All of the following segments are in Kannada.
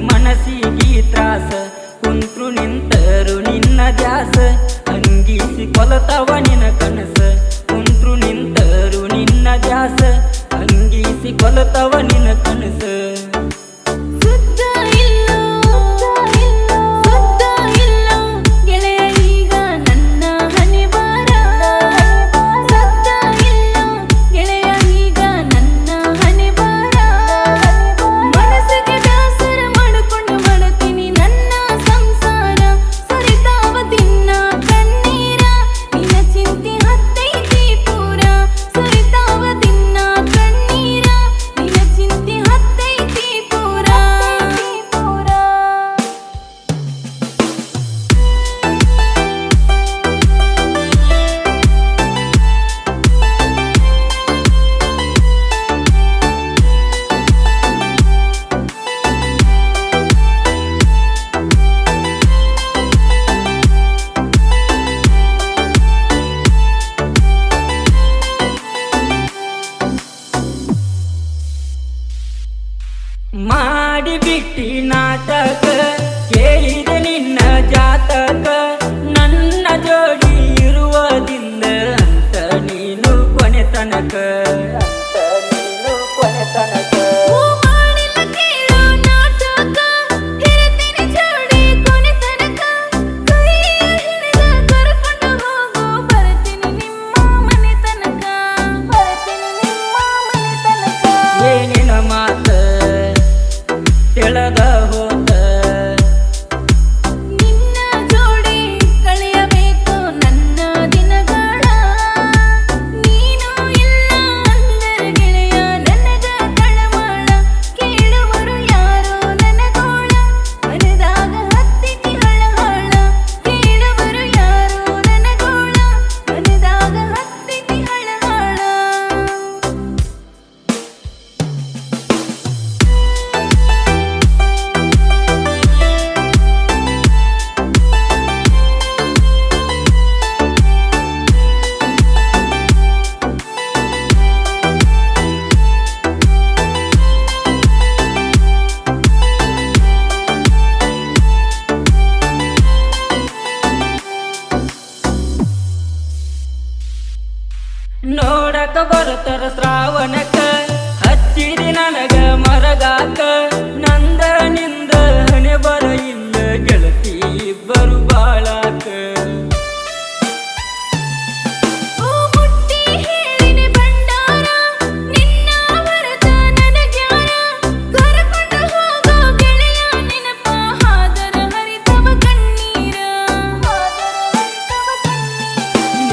ಮನಸ್ಸಿಗೆ ತ್ರಾಸ ಕುಂತ್ರು ನಿಂತರು ನಿನ್ನ ದ್ಯಾಸ ಅಂಗಿಸಿ ಕೊಲತವ ನಿನ ಕನಸ ಕುಂತ್ರು ನಿಂತರು ನಿನ್ನ ದ್ಯಾಸ ಅಂಗಿಸಿ ಕೊಲತವ ನಿನ ಕನಸ ಮಾಡಿ ಬಿಟ್ಟಿ ನಾಟಕ ಕೇಳಿದೆ ನಿನ್ನ ಜಾತಕ ನನ್ನ ಜೋಡಿ ಇರುವುದಿಲ್ಲ ಅಂತ ನೀನು ಕೊನೆ ತನಕ ಏನಿನ ಮಾತ ಕೆಳದ ಹೋತ ನಿನ್ನ ಜೋಡಿ ಕಳೆಯಬೇಕು ನನ್ನ ದಿನಗಳ ನೀನು ಇಲ್ಲ ಅಂದರೆ ಗೆಳೆಯ ನನಗ ತಳಮಳ ಕೇಳುವರು ಯಾರೋ ನನಗೋಳ ಮನದಾಗ ಹತ್ತಿತಿ ಹಳಹಳ ಕೇಳುವರು ಯಾರೋ ನನಗೋಳ ಮನದಾಗ ಹತ್ತಿತಿ ಹಳಹಳ ನೋಡಕ ಬರುತ್ತರ ಶ್ರಾವಣಕ ಹಚ್ಚಿದಿ ನನಗ ಮರಗಾಕ ನಂದ ನಿಂದ ಹಣೆ ಬರ ಇಲ್ಲ ಗೆಳತಿ ಇಬ್ಬರು ಬಾಳಾಕ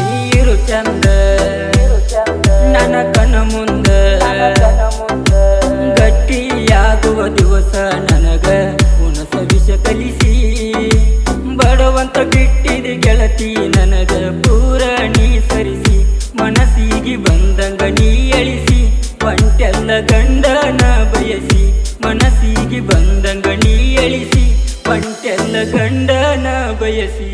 ನೀರು ಚಂದ ನನ್ನ ಕಣ್ಣ ಮುಂದ ಗಟ್ಟಿಯಾಗುವ ದಿವಸ ನನಗ ಉಣಸ ವಿಷ ಕಲಿಸಿ ಬಡವಂತ ಬಿಟ್ಟಿದೆ ಗೆಳತಿ ನನಗ ಪೂರ ನೀ ಸರಿಸಿ ಮನಸ್ಸಿಗೆ ಬಂದಂಗ ನೀ ಎಳಿಸಿ ಒಂಟೆಲ್ಲ ಗಂಡನ ಬಯಸಿ ಮನಸ್ಸಿಗೆ ಬಂದಂಗ ನೀ ಎಳಿಸಿ ಒಂಟೆಲ್ಲ ಗಂಡನ ಬಯಸಿ